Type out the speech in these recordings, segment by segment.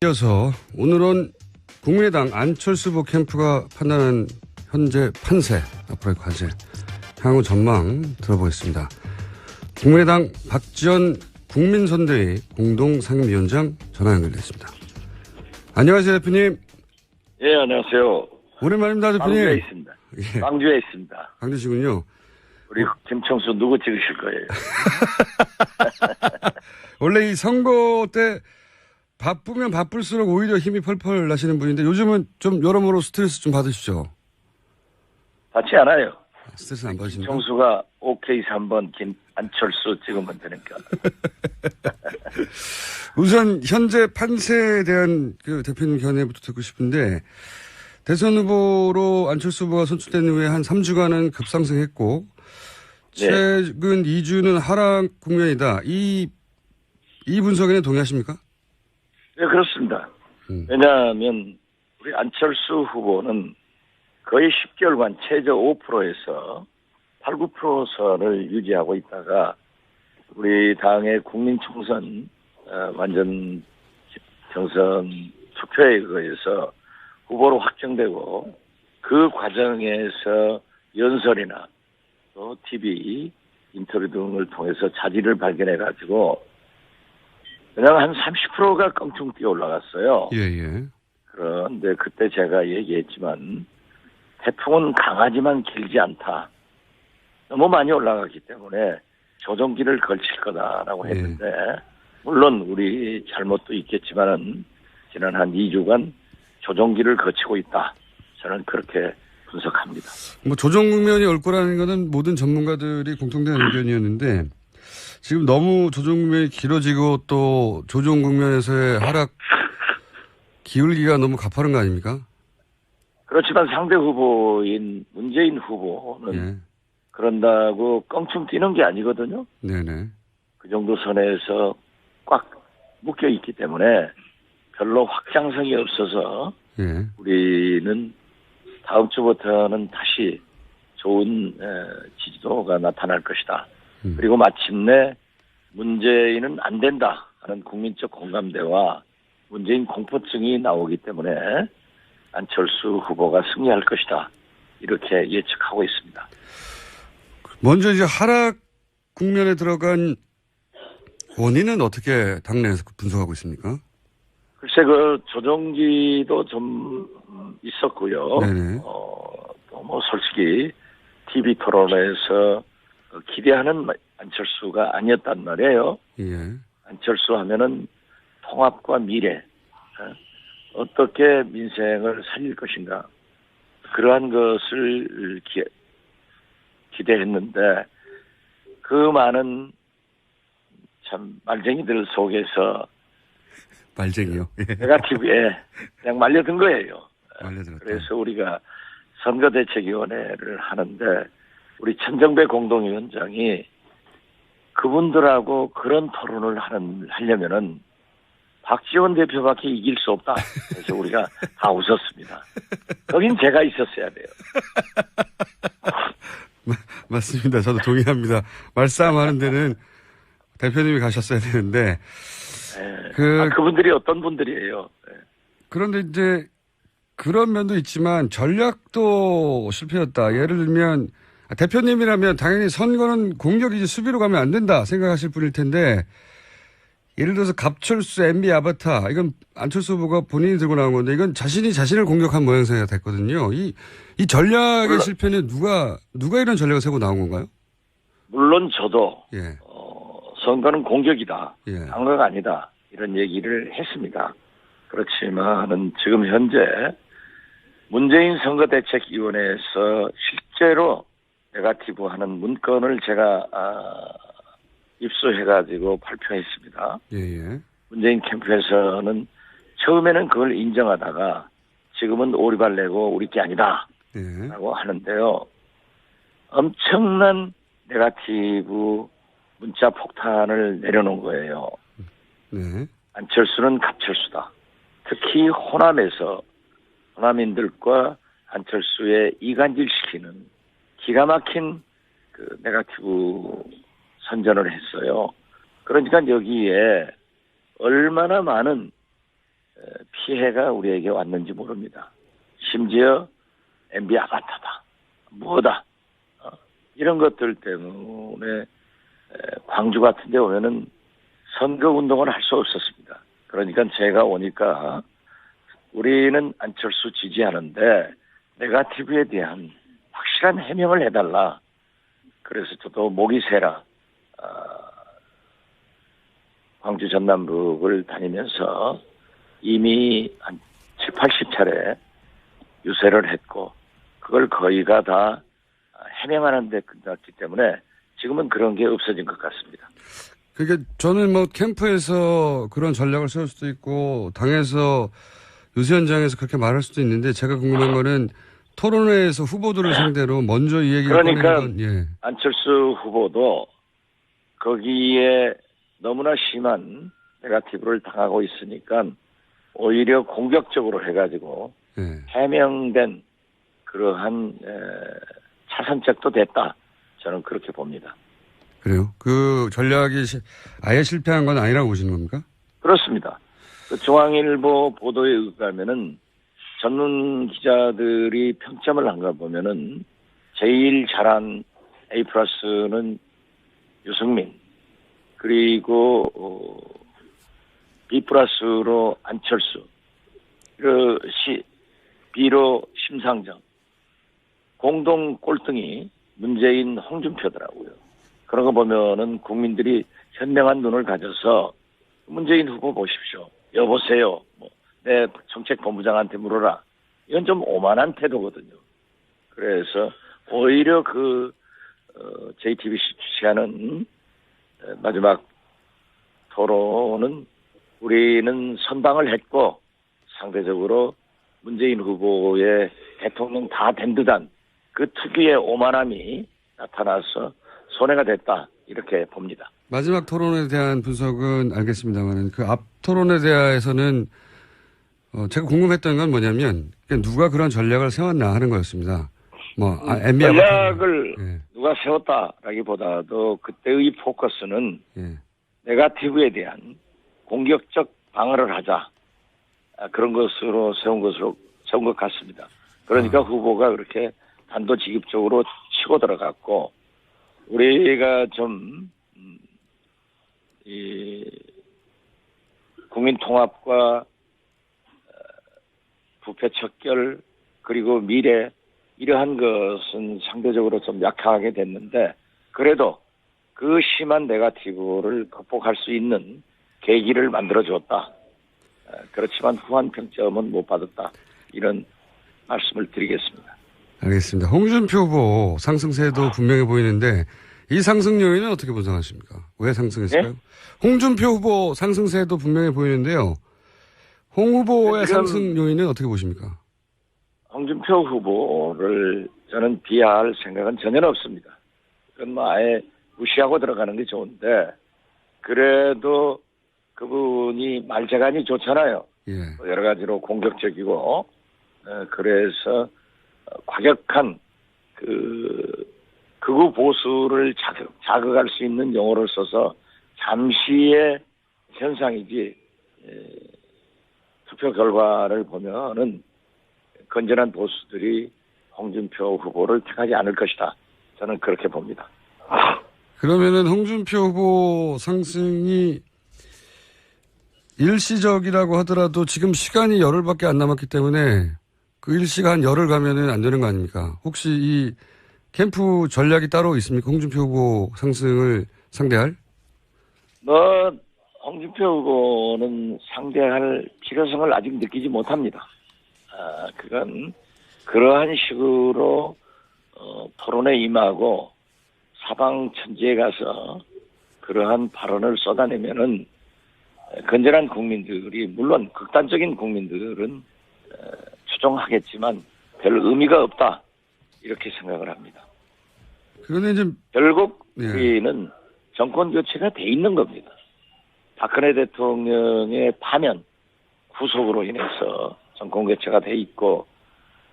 이어서 오늘은 국민의당 안철수 후보 캠프가 판단한 현재 판세, 앞으로의 과제, 향후 전망 들어보겠습니다. 국민의당 박지원 국민선대위 공동상임위원장 전화 연결됐습니다. 안녕하세요, 대표님. 예, 안녕하세요. 오랜만입니다, 대표님. 광주에 있습니다. 예. 광주에 있습니다. 광주시군요. 우리 김청수 누구 찍으실 거예요? 원래 이 선거 때 바쁘면 바쁠수록 오히려 힘이 펄펄 나시는 분인데 요즘은 좀 여러모로 스트레스 좀 받으시죠? 받지 않아요. 스트레스 안 받으십니까? 김청수가 OK 3번 안철수 찍으면 되니까. 우선 현재 판세에 대한 그 대표님 견해부터 듣고 싶은데 대선 후보로 안철수 후보가 선출된 후에 한 3주간은 급상승했고 네. 최근 2주는 하락 국면이다. 이 분석에는 동의하십니까? 네, 그렇습니다. 왜냐하면 우리 안철수 후보는 거의 10개월간 최저 5%에서 8, 9%선을 유지하고 있다가 우리 당의 국민총선 완전 경선 투표에 의해서 후보로 확정되고 그 과정에서 연설이나 또 TV 인터뷰 등을 통해서 자질을 발견해가지고 그냥 한 30%가 껑충 뛰어 올라갔어요. 예. 그런데 그때 제가 얘기했지만 태풍은 강하지만 길지 않다. 너무 많이 올라가기 때문에 조정기를 걸칠 거다라고 했는데 물론 우리 잘못도 있겠지만은 지난 한 2주간 조정기를 거치고 있다. 저는 그렇게 분석합니다. 뭐 조정 국면이 올 거라는 것은 모든 전문가들이 공통된 의견이었는데 지금 너무 조정 국면이 길어지고 또 조정 국면에서의 하락 기울기가 너무 가파른 거 아닙니까? 그렇지만 상대 후보인 문재인 후보는 그런다고 껑충 뛰는 게 아니거든요. 네네. 그 정도 선에서 꽉 묶여 있기 때문에 별로 확장성이 없어서 우리는 다음 주부터는 다시 좋은 지지도가 나타날 것이다. 그리고 마침내 문재인은 안 된다 하는 국민적 공감대와 문재인 공포증이 나오기 때문에 안철수 후보가 승리할 것이다. 이렇게 예측하고 있습니다. 먼저 이제 하락 국면에 들어간 원인은 어떻게 당내에서 분석하고 있습니까? 글쎄 그 조정기도 좀 있었고요. 또 뭐 솔직히 TV 토론에서 기대하는 안철수가 아니었단 말이에요. 안철수 하면은 통합과 미래, 어떻게 민생을 살릴 것인가 그러한 것을 기대했는데 그 많은 참 말쟁이들 속에서 말쟁이요? 네거티브에 그냥 말려든 거예요. 말려들었다. 그래서 우리가 선거대책위원회를 하는데 우리 천정배 공동위원장이 그분들하고 그런 토론을 하려면은 박지원 대표밖에 이길 수 없다. 그래서 우리가 다 웃었습니다. 거긴 제가 있었어야 돼요. 맞습니다. 저도 동의합니다. 말싸움하는 데는 대표님이 가셨어야 되는데. 그분들이 어떤 분들이에요. 그런데 이제 그런 면도 있지만 전략도 실패였다. 예를 들면 대표님이라면 당연히 선거는 공격이지 수비로 가면 안 된다 생각하실 분일 텐데 예를 들어서 갑철수 MB 아바타 이건 안철수 후보가 본인이 들고 나온 건데 이건 자신이 자신을 공격한 모양새가 됐거든요. 이 전략의 실패는 누가 이런 전략을 세고 나온 건가요? 물론 저도 선거는 공격이다. 방어가 아니다. 이런 얘기를 했습니다. 그렇지만은 지금 현재 문재인 선거대책위원회에서 실제로 네거티브하는 문건을 제가 입수해가지고 발표했습니다. 문재인 캠프에서는 처음에는 그걸 인정하다가 지금은 오리발 내고 우리 게 아니다 라고 하는데요. 엄청난 네거티브 문자 폭탄을 내려놓은 거예요. 안철수는 갑철수다. 특히 호남에서 호남인들과 안철수의 이간질시키는 기가 막힌 그 네거티브 선전을 했어요. 그러니까 여기에 얼마나 많은 피해가 우리에게 왔는지 모릅니다. 심지어 MB 아바타다, 뭐다, 이런 것들 때문에 광주 같은 데 오면은 선거운동을 할 수 없었습니다. 그러니까 제가 오니까 우리는 안철수 지지하는데 네거티브에 대한 확실한 해명을 해달라. 그래서 저도 목이 새라 광주 전남북을 다니면서 이미 한 7, 80차례 유세를 했고 그걸 거의가 다 해명하는 데 끝났기 때문에 지금은 그런 게 없어진 것 같습니다. 그게 저는 뭐 캠프에서 그런 전략을 세울 수도 있고 당에서 유세 현장에서 그렇게 말할 수도 있는데 제가 궁금한 거는 토론회에서 후보들을 상대로 먼저 이 얘기를 꺼내는 건 예. 안철수 후보도 거기에 너무나 심한 네거티브를 당하고 있으니까 오히려 공격적으로 해가지고 예. 해명된 그러한 차선책도 됐다. 저는 그렇게 봅니다. 그래요? 그 전략이 아예 실패한 건 아니라고 보시는 겁니까? 그렇습니다. 그 중앙일보 보도에 의하면은 전문 기자들이 평점을 한 거 보면은 제일 잘한 A+는 유승민, 그리고 B+로 안철수, B로 심상정, 공동 꼴등이 문재인 홍준표더라고요. 그런 거 보면은 국민들이 현명한 눈을 가져서 문재인 후보 보십시오. 여보세요. 내 정책본부장한테 물어라. 이건 좀 오만한 태도거든요. 그래서 오히려 JTBC 주최하는 마지막 토론은 우리는 선방을 했고 상대적으로 문재인 후보의 대통령 다 된 듯한 그 특유의 오만함이 나타나서 손해가 됐다. 이렇게 봅니다. 마지막 토론에 대한 분석은 알겠습니다만 그 앞 토론에 대해서는 제가 궁금했던 건 뭐냐면 누가 그런 전략을 세웠나 하는 거였습니다. 전략을 예. 누가 세웠다라기보다도 그때의 포커스는 예. 네거티브에 대한 공격적 방어를 하자. 그런 것으로 세운 것 같습니다. 그러니까 후보가 그렇게 단도직입적으로 치고 들어갔고 우리가 좀 국민 통합과 부패 척결 그리고 미래 이러한 것은 상대적으로 좀 약하게 됐는데 그래도 그 심한 네거티브를 극복할 수 있는 계기를 만들어줬다. 그렇지만 후한 평점은 못 받았다. 이런 말씀을 드리겠습니다. 알겠습니다. 홍준표 후보 상승세도 분명해 보이는데 이 상승 요인은 어떻게 분석하십니까? 왜 상승했을까요? 네? 홍준표 후보 상승세도 분명해 보이는데요. 홍 후보의 상승 요인은 어떻게 보십니까? 홍준표 후보를 저는 비하할 생각은 전혀 없습니다. 그건 아예 무시하고 들어가는 게 좋은데 그래도 그분이 말재간이 좋잖아요. 예. 여러 가지로 공격적이고 그래서 과격한 극우 보수를 자극할 수 있는 용어를 써서 잠시의 현상이지 투표 결과를 보면은 건전한 보수들이 홍준표 후보를 택하지 않을 것이다. 저는 그렇게 봅니다. 그러면은 홍준표 후보 상승이 일시적이라고 하더라도 지금 시간이 열흘밖에 안 남았기 때문에 그 일시가 한 열흘 가면은 안 되는 거 아닙니까? 혹시 이 캠프 전략이 따로 있습니까? 홍준표 후보 상승을 상대할? 홍준표 후보는 상대할 필요성을 아직 느끼지 못합니다. 그건 그러한 식으로 토론에 임하고 사방천지에 가서 그러한 발언을 쏟아내면은 건전한 국민들이 물론 극단적인 국민들은 추종하겠지만 별 의미가 없다 이렇게 생각을 합니다. 그거는 이제 결국 우리는 정권 교체가 돼 있는 겁니다. 박근혜 대통령의 파면 구속으로 인해서 정권 교체가 돼 있고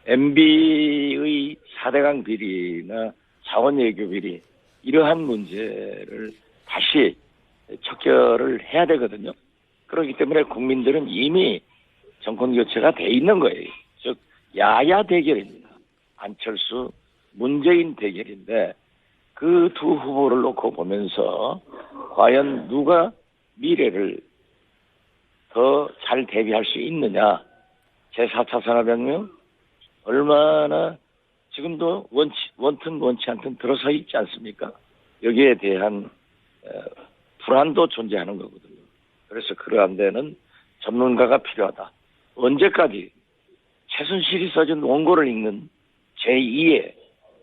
MB의 4대강 비리나 자원외교 비리 이러한 문제를 다시 척결을 해야 되거든요. 그렇기 때문에 국민들은 이미 정권 교체가 돼 있는 거예요. 즉 야야 대결입니다. 안철수, 문재인 대결인데 그 두 후보를 놓고 보면서 과연 누가 미래를 더 잘 대비할 수 있느냐. 제4차 산업혁명 얼마나 지금도 원튼 원치 않든 들어서 있지 않습니까? 여기에 대한 불안도 존재하는 거거든요. 그래서 그러한 데는 전문가가 필요하다. 언제까지 최순실이 써준 원고를 읽는 제2의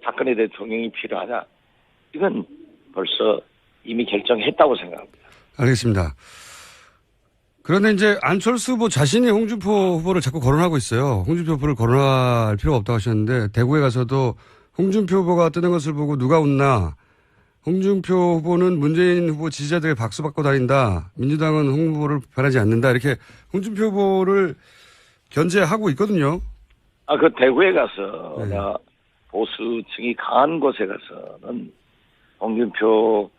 박근혜 대통령이 필요하다. 이건 벌써 이미 결정했다고 생각합니다. 알겠습니다. 그런데 이제 안철수 후보 자신이 홍준표 후보를 자꾸 거론하고 있어요. 홍준표 후보를 거론할 필요가 없다고 하셨는데 대구에 가서도 홍준표 후보가 뜨는 것을 보고 누가 웃나. 홍준표 후보는 문재인 후보 지지자들에게 박수 받고 다닌다. 민주당은 홍 후보를 바라지 않는다. 이렇게 홍준표 후보를 견제하고 있거든요. 그 대구에 가서 네. 보수층이 강한 곳에 가서는 홍준표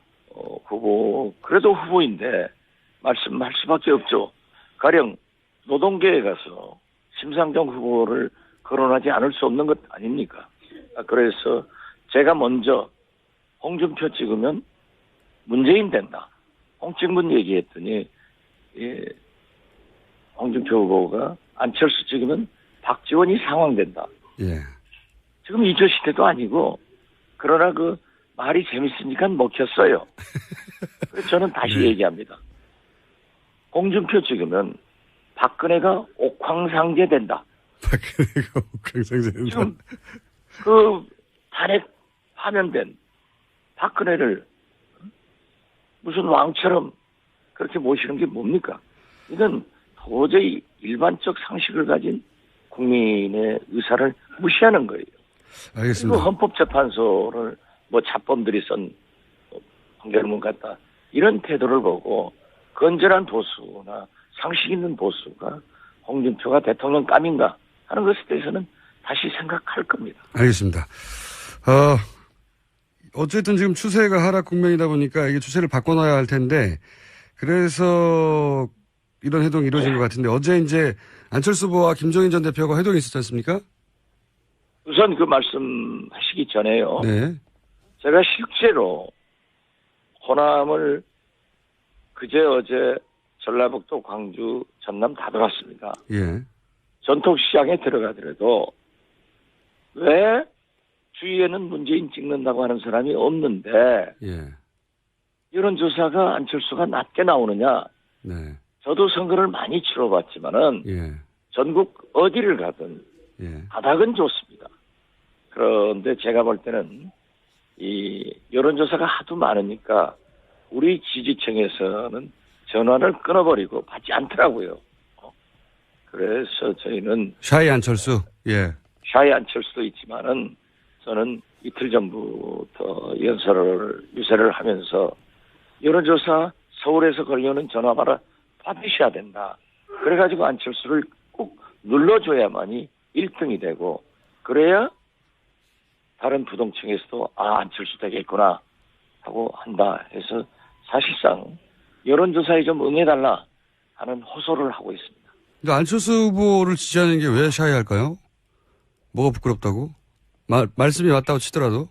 후보 그래도 후보인데 말씀할 수밖에 없죠. 가령 노동계에 가서 심상정 후보를 거론하지 않을 수 없는 것 아닙니까? 그래서 제가 먼저 홍준표 찍으면 문재인 된다. 홍찍문 얘기했더니 홍준표 후보가 안철수 찍으면 박지원이 상황된다. 예. 지금 2조 시대도 아니고 그러나 그 말이 재밌으니까 먹혔어요. 그래서 저는 다시 네. 얘기합니다. 홍준표 찍으면 박근혜가 옥황상제 된다. 박근혜가 옥황상제 된다. 지금 그 탄핵 파면된 박근혜를 무슨 왕처럼 그렇게 모시는 게 뭡니까? 이건 도저히 일반적 상식을 가진 국민의 의사를 무시하는 거예요. 알겠습니다. 그리고 헌법재판소를 자범들이 쓴 판결문 같다. 이런 태도를 보고 건전한 보수나 상식 있는 보수가 홍준표가 대통령 감인가 하는 것에 대해서는 다시 생각할 겁니다. 알겠습니다. 어쨌든 지금 추세가 하락 국면이다 보니까 이게 추세를 바꿔놔야 할 텐데 그래서 이런 회동이 이루어진 것 같은데 어제 이제 안철수 후보와 김종인 전 대표가 회동이 있었지 않습니까? 우선 그 말씀하시기 전에요. 네. 제가 실제로 호남을 그제 어제 전라북도 광주 전남 다 돌았습니다. 예. 전통시장에 들어가더라도 왜 주위에는 문재인 찍는다고 하는 사람이 없는데 예. 여론조사가 안철수가 낮게 나오느냐. 네. 저도 선거를 많이 치러봤지만은 예. 전국 어디를 가든 예. 바닥은 좋습니다. 그런데 제가 볼 때는 이 여론조사가 하도 많으니까 우리 지지층에서는 전화를 끊어버리고 받지 않더라고요. 그래서 저희는 샤이 안철수. 예. 샤이 안철수도 있지만은 저는 이틀 전부터 유세를 하면서 여론조사 서울에서 걸려오는 전화 받으셔야 된다. 그래가지고 안철수를 꼭 눌러줘야만이 1등이 되고 그래야 다른 부동층에서도 안철수 되겠구나 하고 한다 해서 사실상 여론조사에 좀 응해달라 하는 호소를 하고 있습니다. 근데 안철수 후보를 지지하는 게 왜 샤이할까요? 뭐가 부끄럽다고? 말씀이 맞다고 치더라도.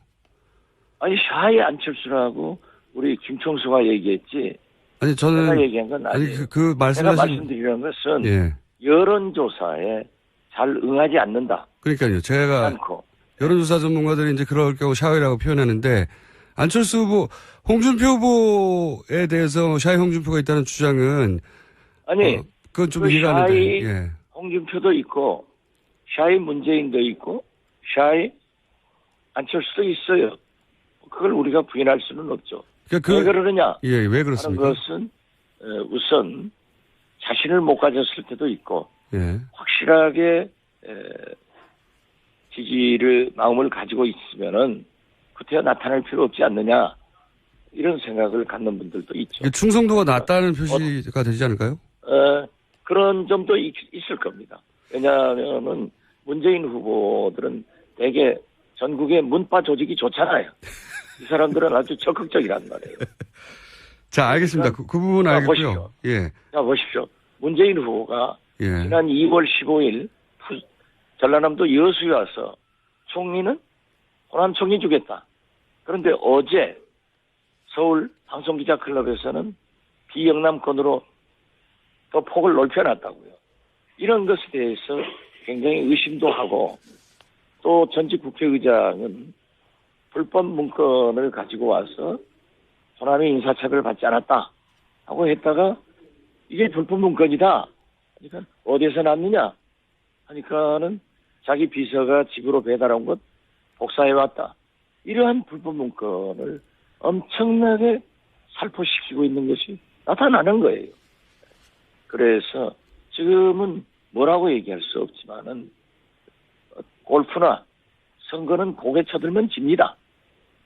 아니 샤이 안철수라고 우리 김총수가 얘기했지. 아니 저는 제가 얘기한 건 아니에요. 아니 그 제가 말씀하신 말씀드리는 것은 예. 여론조사에 잘 응하지 않는다. 그러니까요. 제가 않고. 여론조사 전문가들이 이제 그럴 경우 샤이라고 표현하는데 안철수 후보, 홍준표 후보에 대해서 샤이 홍준표가 있다는 주장은 아니 그건 좀 그 이해가 안 샤이 되는데. 예. 홍준표도 있고 샤이 문재인도 있고 샤이 안철수도 있어요. 그걸 우리가 부인할 수는 없죠. 그러니까 왜 그러느냐 예, 왜 하는 그렇습니까? 것은 우선 자신을 못 가졌을 때도 있고 예. 확실하게 지지를 마음을 가지고 있으면은 그때야 나타날 필요 없지 않느냐 이런 생각을 갖는 분들도 있죠. 이게 충성도가 낮다는 표시가 되지 않을까요? 그런 점도 있을 겁니다. 왜냐하면은 문재인 후보들은 대개 전국의 문파 조직이 좋잖아요. 이 사람들은 아주 적극적이란 말이에요. 자, 알겠습니다. 그 부분 자, 알겠고요. 보십시오. 예. 자, 보십시오. 문재인 후보가 예. 지난 2월 15일 전라남도 여수에 와서 총리는 호남 총리 주겠다. 그런데 어제 서울 방송기자클럽에서는 비영남권으로 또 폭을 넓혀놨다고요. 이런 것에 대해서 굉장히 의심도 하고 또 전직 국회의장은 불법 문건을 가지고 와서 호남이 인사차별을 받지 않았다 하고 했다가 이게 불법 문건이다. 그러니까 어디에서 났느냐 하니까는 자기 비서가 집으로 배달한 것 복사해왔다. 이러한 불법 문건을 엄청나게 살포시키고 있는 것이 나타나는 거예요. 그래서 지금은 뭐라고 얘기할 수 없지만은 골프나 선거는 고개 쳐들면 집니다.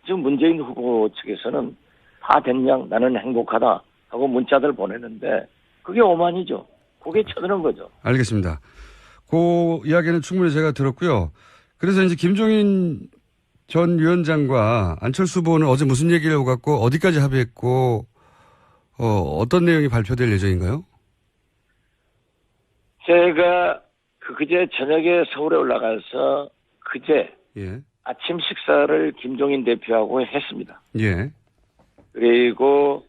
지금 문재인 후보 측에서는 다 됐냐 나는 행복하다 하고 문자들 보내는데 그게 오만이죠. 고개 쳐드는 거죠. 알겠습니다. 그 이야기는 충분히 제가 들었고요. 그래서 이제 김종인 전 위원장과 안철수 후보는 어제 무슨 얘기를 오갔고 어디까지 합의했고 어떤 내용이 발표될 예정인가요? 제가 그제 저녁에 서울에 올라가서 그제 예. 아침 식사를 김종인 대표하고 했습니다. 예. 그리고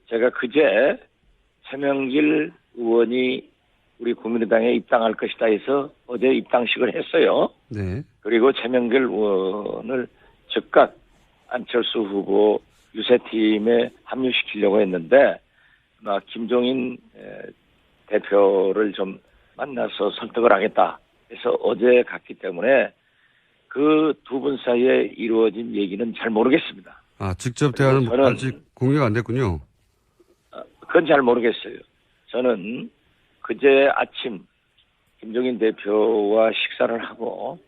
제가 그제 최명길 의원이 우리 국민의당에 입당할 것이다 해서 어제 입당식을 했어요. 네. 그리고 최명길 의원을 즉각 안철수 후보 유세팀에 합류시키려고 했는데 김종인 대표를 좀 만나서 설득을 하겠다 해서 어제 갔기 때문에 그 두 분 사이에 이루어진 얘기는 잘 모르겠습니다. 아, 직접 대화는 아직 공개가 안 됐군요. 그건 잘 모르겠어요. 저는 그제 아침 김종인 대표와 식사를 하고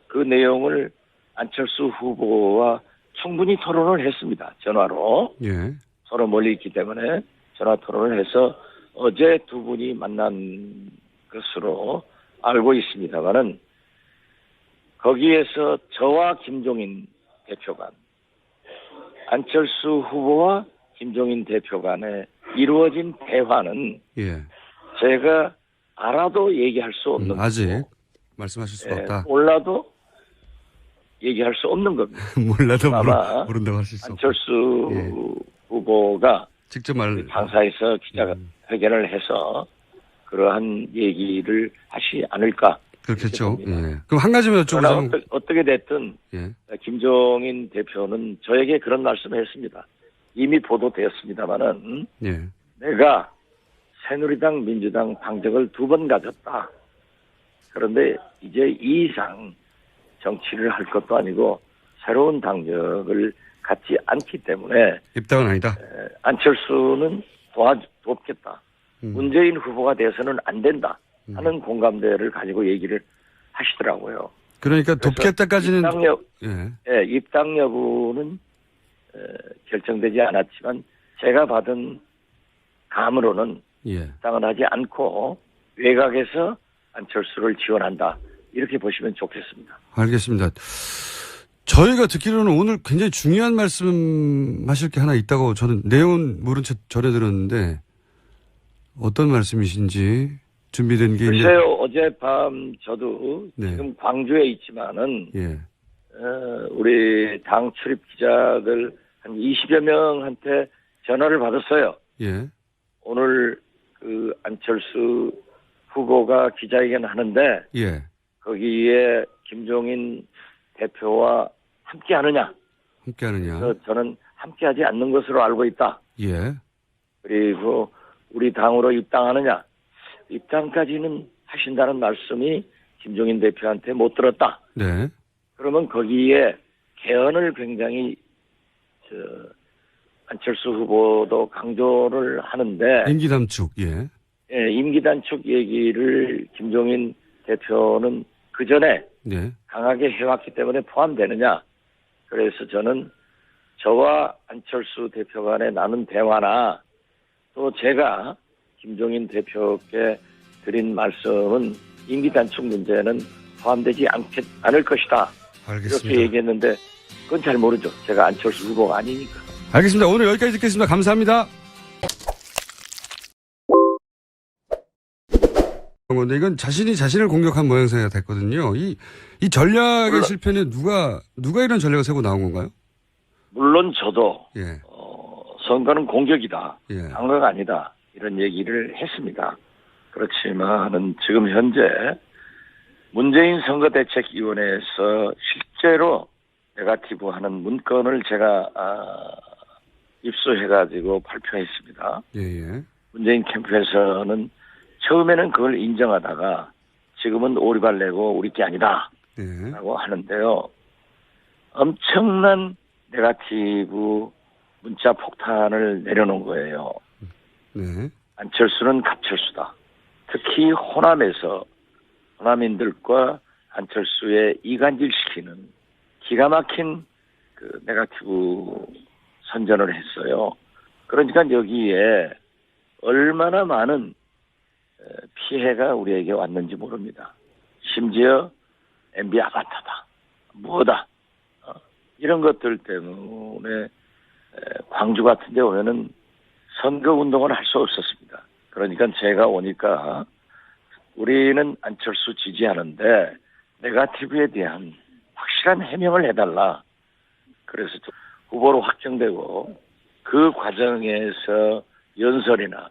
그 내용을 안철수 후보와 충분히 토론을 했습니다. 전화로. 예. 서로 멀리 있기 때문에 전화 토론을 해서 어제 두 분이 만난 것으로 알고 있습니다만은 거기에서 저와 김종인 대표 간, 안철수 후보와 김종인 대표 간에 이루어진 대화는 예. 제가 알아도 얘기할 수 없는 아직 거고, 말씀하실 수가 없다. 몰라도 얘기할 수 없는 겁니다. 몰라도 아마 모른다고 하실 수 없다. 안철수 예. 후보가 직접 당사에서 기자회견을 해서 그러한 얘기를 하지 않을까. 그렇겠죠. 예. 그럼 한 가지만 여쭤보자면 어떻게 됐든 예. 김종인 대표는 저에게 그런 말씀을 했습니다. 이미 보도되었습니다마는 예. 내가 새누리당, 민주당 당적을 2번 가졌다. 그런데 이제 이 이상 정치를 할 것도 아니고 새로운 당적을 갖지 않기 때문에 입당은 아니다. 안철수는 돕겠다. 문재인 후보가 돼서는 안 된다 하는 공감대를 가지고 얘기를 하시더라고요. 그러니까 돕겠다까지는 입당 여부는 결정되지 않았지만 제가 받은 감으로는 입당을 하지 않고 외곽에서 안철수를 지원한다. 이렇게 보시면 좋겠습니다. 알겠습니다. 저희가 듣기로는 오늘 굉장히 중요한 말씀 하실 게 하나 있다고 저는 내용은 모른 채 전해 들었는데 어떤 말씀이신지 준비된 게 글쎄요. 어젯밤 저도 지금 광주에 있지만은 우리 당 출입 기자들 한 20여 명한테 전화를 받았어요. 예. 오늘 그 안철수 후보가 기자회견 하는데 거기에 김종인 대표와 함께 하느냐? 그래서 저는 함께하지 않는 것으로 알고 있다. 예. 그리고 우리 당으로 입당하느냐? 입당까지는 하신다는 말씀이 김종인 대표한테 못 들었다. 네. 그러면 거기에 개헌을 굉장히 안철수 후보도 강조를 하는데 임기 단축. 예. 예, 임기 단축 얘기를 김종인 대표는 그 전에 강하게 해왔기 때문에 포함되느냐? 그래서 저는 저와 안철수 대표 간에 나눈 대화나 또 제가 김종인 대표께 드린 말씀은 임기 단축 문제는 포함되지 않을 것이다. 알겠습니다. 이렇게 얘기했는데 그건 잘 모르죠. 제가 안철수 후보가 아니니까. 알겠습니다. 오늘 여기까지 듣겠습니다. 감사합니다. 건데 이건 자신이 자신을 공격한 모양새가 됐거든요. 이 전략의 실패는 누가 이런 전략을 세고 나온 건가요? 물론 저도 예. 선거는 공격이다. 예. 선거가 아니다. 이런 얘기를 했습니다. 그렇지만은 지금 현재 문재인 선거대책위원회에서 실제로 네거티브하는 문건을 제가 입수해가지고 발표했습니다. 예. 문재인 캠프에서는 처음에는 그걸 인정하다가 지금은 오리발 내고 우리 게 아니다 예. 라고 하는데요. 엄청난 네거티브 문자 폭탄을 내려놓은 거예요. 네. 안철수는 갑철수다. 특히 호남에서 호남인들과 안철수의 이간질시키는 기가 막힌 그 네거티브 선전을 했어요. 그러니까 여기에 얼마나 많은 피해가 우리에게 왔는지 모릅니다. 심지어 MB 아바타다. 뭐다. 이런 것들 때문에 광주 같은 데 오면은 선거운동을 할 수 없었습니다. 그러니까 제가 오니까 우리는 안철수 지지하는데 네거티브에 대한 확실한 해명을 해달라. 그래서 후보로 확정되고 그 과정에서 연설이나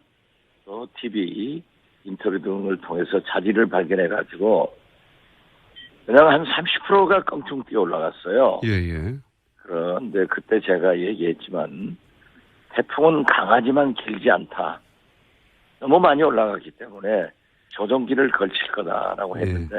또 TV 인터뷰 등을 통해서 자질을 발견해가지고 그냥 한 30%가 껑충 뛰어 올라갔어요. 예. 그런데 그때 제가 얘기했지만 태풍은 강하지만 길지 않다. 너무 많이 올라갔기 때문에 조종기를 걸칠 거다라고 했는데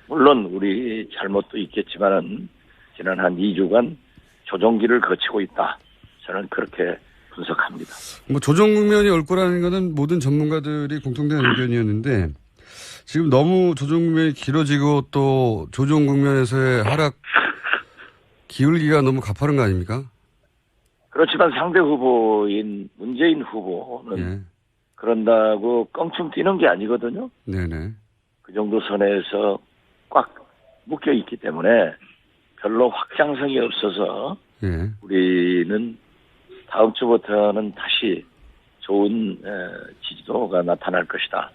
물론 우리 잘못도 있겠지만은 지난 한 2주간 조종기를 거치고 있다. 저는 그렇게 분석합니다. 뭐 조정 국면이 올 거라는 거는 모든 전문가들이 공통된 의견이었는데 지금 너무 조정 국면이 길어지고 또 조정 국면에서의 하락 기울기가 너무 가파른 거 아닙니까? 그렇지만 상대 후보인 문재인 후보는 그런다고 껑충 뛰는 게 아니거든요. 네네. 그 정도 선에서 꽉 묶여 있기 때문에 별로 확장성이 없어서 우리는 다음 주부터는 다시 좋은 지지도가 나타날 것이다.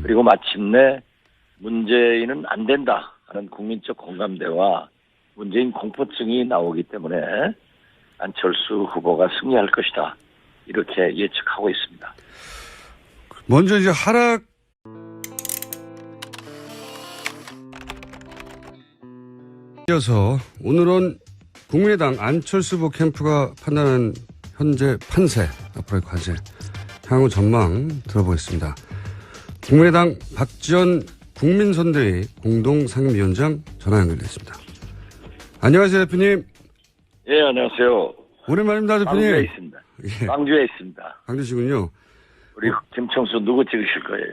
그리고 마침내 문재인은 안 된다 하는 국민적 공감대와 문재인 공포증이 나오기 때문에 안철수 후보가 승리할 것이다. 이렇게 예측하고 있습니다. 먼저 이제 하락 이어서 오늘은 국민의당 안철수 후보 캠프가 판단한 현재 판세, 앞으로의 과제, 향후 전망 들어보겠습니다. 국민의당 박지원 국민선대위 공동상임위원장 전화 연결됐습니다. 안녕하세요, 대표님. 예, 안녕하세요. 오랜만입니다, 대표님. 광주에 있습니다. 예. 광주에 있습니다. 광주시군요. 우리 김청수 누구 찍으실 거예요?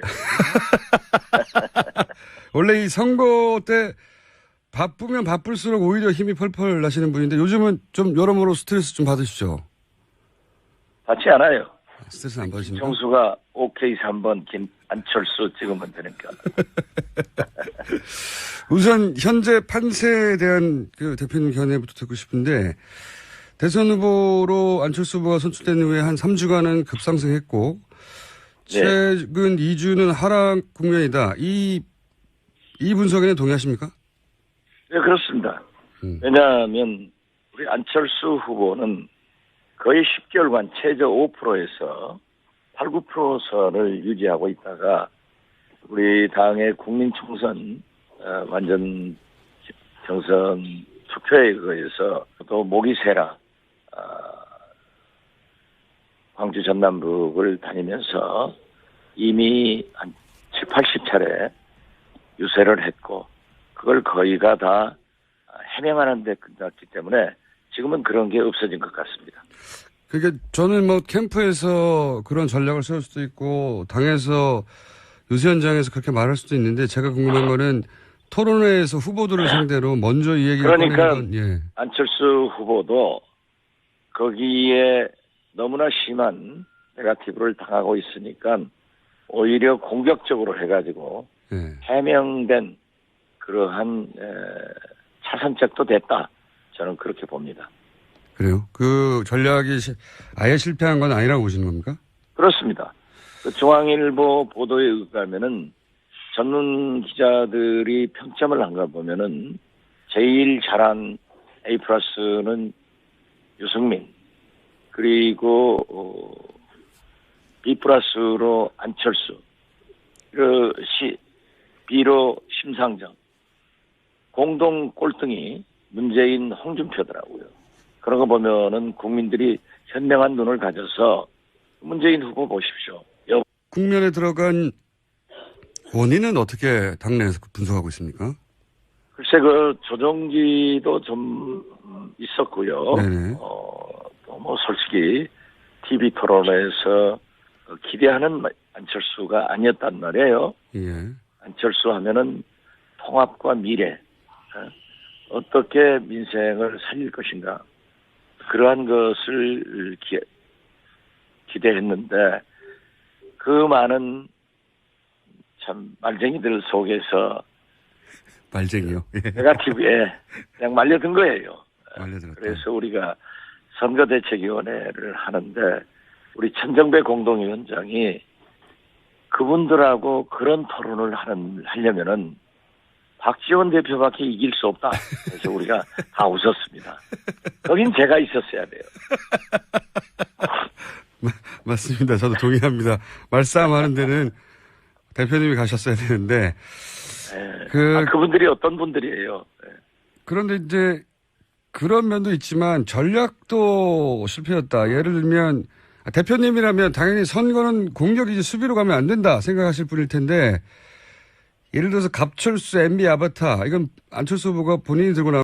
원래 이 선거 때 바쁘면 바쁠수록 오히려 힘이 펄펄 나시는 분인데 요즘은 좀 여러모로 스트레스 좀 받으시죠? 받지 않아요. 스트레스 안 받으십니까? 청수가 OK 3번 안철수 찍으면 되니까. 우선 현재 판세에 대한 그 대표님 견해부터 듣고 싶은데 대선 후보로 안철수 후보가 선출된 후에 한 3주간은 급상승했고 최근 2주는 하락 국면이다. 이 분석에는 동의하십니까? 네, 그렇습니다. 왜냐하면 우리 안철수 후보는 거의 10개월간 최저 5%에서 8, 9%선을 유지하고 있다가 우리 당의 국민총선 완전 경선 투표에 의해서 또 목이 새라 광주 전남북을 다니면서 이미 한 7, 80차례 유세를 했고 그걸 거의가 다 해명하는 데 끝났기 때문에 지금은 그런 게 없어진 것 같습니다. 그러니까 저는 뭐 캠프에서 그런 전략을 세울 수도 있고 당에서 유세 현장에서 그렇게 말할 수도 있는데 제가 궁금한 거는 토론회에서 후보들을 상대로 먼저 이 얘기를 그러니까 꺼내는 건, 안철수 후보도 거기에 너무나 심한 네거티브를 당하고 있으니까 오히려 공격적으로 해가지고 해명된 그러한 차선책도 됐다. 저는 그렇게 봅니다. 그래요? 그 전략이 아예 실패한 건 아니라고 보시는 겁니까? 그렇습니다. 그 중앙일보 보도에 의하면은 전문 기자들이 평점을 한 거 보면은 제일 잘한 A 플러스는 유승민, 그리고 B 플러스로 안철수, B로 심상정, 공동 꼴등이 문재인, 홍준표더라고요. 그런 거 보면은 국민들이 현명한 눈을 가져서 문재인 후보 보십시오. 국면에 들어간 원인은 어떻게 당내에서 분석하고 있습니까? 글쎄, 그 조정기도 좀 있었고요. 네네. 또 뭐 솔직히 TV 토론에서 기대하는 안철수가 아니었단 말이에요. 예. 안철수 하면은 통합과 미래, 어떻게 민생을 살릴 것인가, 그러한 것을 기대했는데 그 많은 참 말쟁이들 속에서 말쟁이요. 예. 네거티브에 그냥 말려든 거예요. 말려들었다. 그래서 우리가 선거대책위원회를 하는데 우리 천정배 공동위원장이 그분들하고 그런 토론을 하려면은 박지원 대표밖에 이길 수 없다. 그래서 우리가 다 웃었습니다. 거긴 제가 있었어야 돼요. 맞습니다. 저도 동의합니다. 말싸움 하는 데는 대표님이 가셨어야 되는데. 네. 그분들이 어떤 분들이에요. 네. 그런데 이제 그런 면도 있지만 전략도 실패였다. 예를 들면 대표님이라면 당연히 선거는 공격이지 수비로 가면 안 된다 생각하실 분일 텐데 예를 들어서 갑철수 MB 아바타 이건 안철수 후보가 본인이 들고 나온